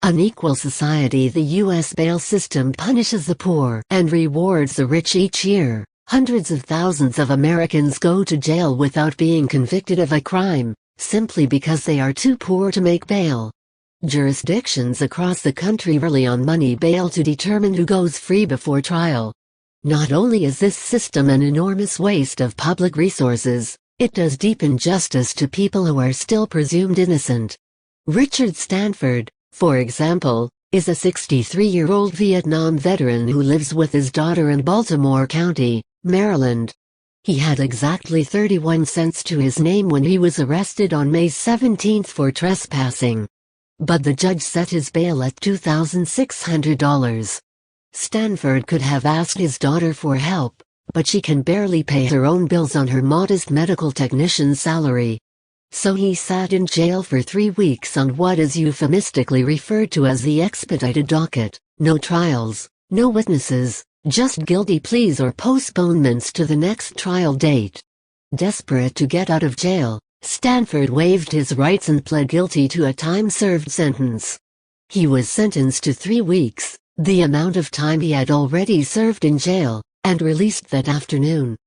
Unequal society. The U.S. bail system punishes the poor and rewards the rich each year. Hundreds of thousands of Americans go to jail without being convicted of a crime, simply because they are too poor to make bail. Jurisdictions across the country rely on money bail to determine who goes free before trial. Not only is this system an enormous waste of public resources, it does deep injustice to people who are still presumed innocent. Richard Stanford, for example, is a 63-year-old Vietnam veteran who lives with his daughter in Baltimore County, Maryland. He had exactly 31 cents to his name when he was arrested on May 17 for trespassing. But the judge set his bail at $2,600. Stanford could have asked his daughter for help, but she can barely pay her own bills on her modest medical technician's salary. So he sat in jail for 3 weeks on what is euphemistically referred to as the expedited docket. No trials, no witnesses, just guilty pleas or postponements to the next trial date. Desperate to get out of jail, Stanford waived his rights and pled guilty to a time-served sentence. He was sentenced to 3 weeks, the amount of time he had already served in jail, and released that afternoon.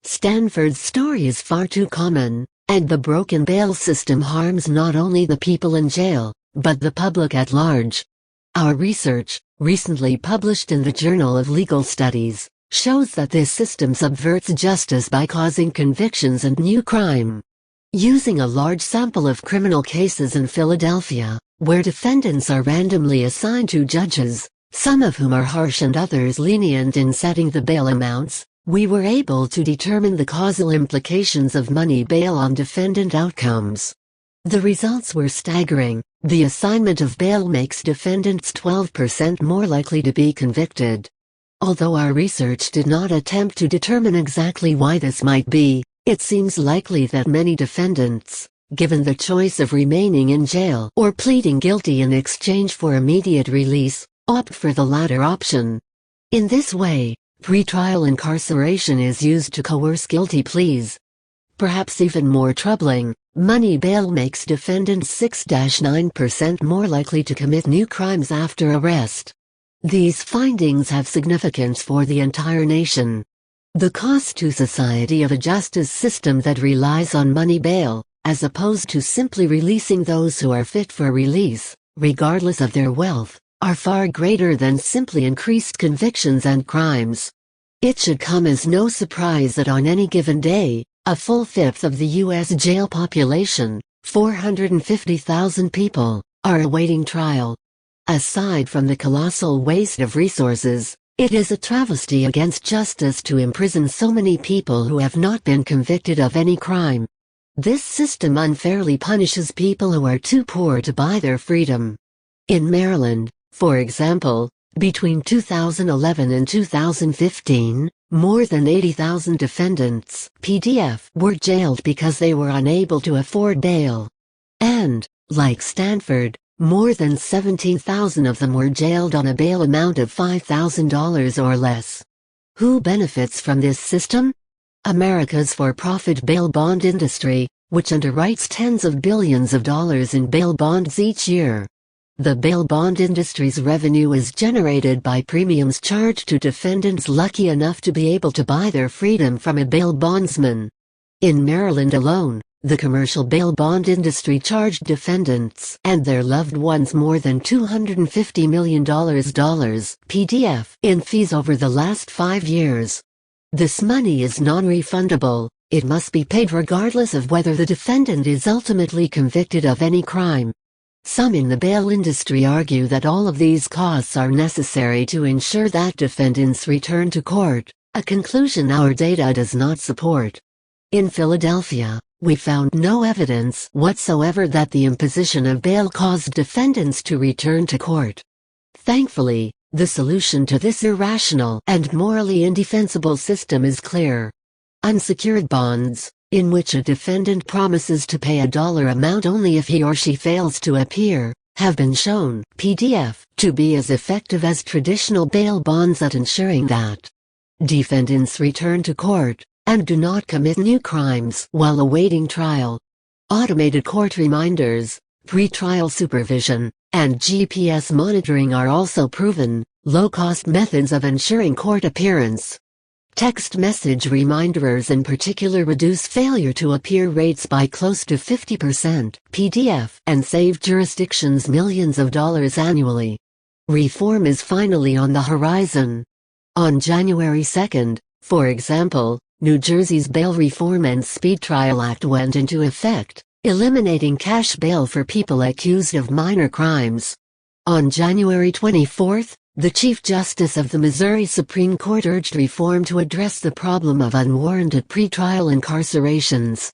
Stanford's story is far too common, and the broken bail system harms not only the people in jail, but the public at large. Our research, recently published in the Journal of Legal Studies, shows that this system subverts justice by causing convictions and new crime. Using a large sample of criminal cases in Philadelphia, where defendants are randomly assigned to judges, some of whom are harsh and others lenient in setting the bail amounts, we were able to determine the causal implications of money bail on defendant outcomes. The results were staggering. The assignment of bail makes defendants 12% more likely to be convicted. Although our research did not attempt to determine exactly why this might be, it seems likely that many defendants, given the choice of remaining in jail or pleading guilty in exchange for immediate release, opt for the latter option. In this way, pretrial incarceration is used to coerce guilty pleas. Perhaps even more troubling, money bail makes defendants 6-9% more likely to commit new crimes after arrest. These findings have significance for the entire nation. The cost to society of a justice system that relies on money bail, as opposed to simply releasing those who are fit for release, regardless of their wealth, are far greater than simply increased convictions and crimes. It should come as no surprise that on any given day, a full fifth of the U.S. jail population, 450,000 people, are awaiting trial. Aside from the colossal waste of resources, it is a travesty against justice to imprison so many people who have not been convicted of any crime. This system unfairly punishes people who are too poor to buy their freedom. In Maryland, for example, between 2011 and 2015, more than 80,000 defendants (PDF) were jailed because they were unable to afford bail. And, like Stanford, more than 17,000 of them were jailed on a bail amount of $5,000 or less. Who benefits from this system? America's for-profit bail bond industry, which underwrites tens of billions of dollars in bail bonds each year. The bail bond industry's revenue is generated by premiums charged to defendants lucky enough to be able to buy their freedom from a bail bondsman. In Maryland alone, the commercial bail bond industry charged defendants and their loved ones more than $250 million (PDF) in fees over the last 5 years. This money is non-refundable. It must be paid regardless of whether the defendant is ultimately convicted of any crime. Some in the bail industry argue that all of these costs are necessary to ensure that defendants return to court, a conclusion our data does not support. In Philadelphia, we found no evidence whatsoever that the imposition of bail caused defendants to return to court. Thankfully, the solution to this irrational and morally indefensible system is clear. Unsecured bonds, in which a defendant promises to pay a dollar amount only if he or she fails to appear, have been shown (PDF) to be as effective as traditional bail bonds at ensuring that defendants return to court and do not commit new crimes while awaiting trial. Automated court reminders, pretrial supervision, and GPS monitoring are also proven, low-cost methods of ensuring court appearance. Text message reminders in particular reduce failure to appear rates by close to 50%, PDF, and save jurisdictions millions of dollars annually. Reform is finally on the horizon. On January 2, for example, New Jersey's Bail Reform and Speed Trial Act went into effect, eliminating cash bail for people accused of minor crimes. On January 24, the Chief Justice of the Missouri Supreme Court urged reform to address the problem of unwarranted pretrial incarcerations.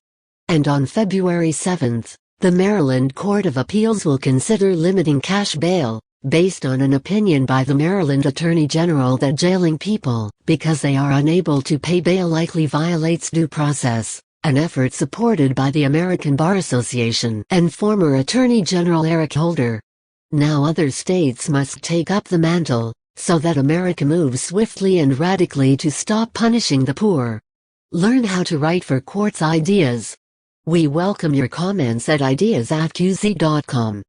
And on February 7, the Maryland Court of Appeals will consider limiting cash bail, based on an opinion by the Maryland Attorney General that jailing people because they are unable to pay bail likely violates due process, an effort supported by the American Bar Association and former Attorney General Eric Holder. Now other states must take up the mantle, so that America moves swiftly and radically to stop punishing the poor. Learn how to write for courts ideas. We welcome your comments at ideas@qz.com.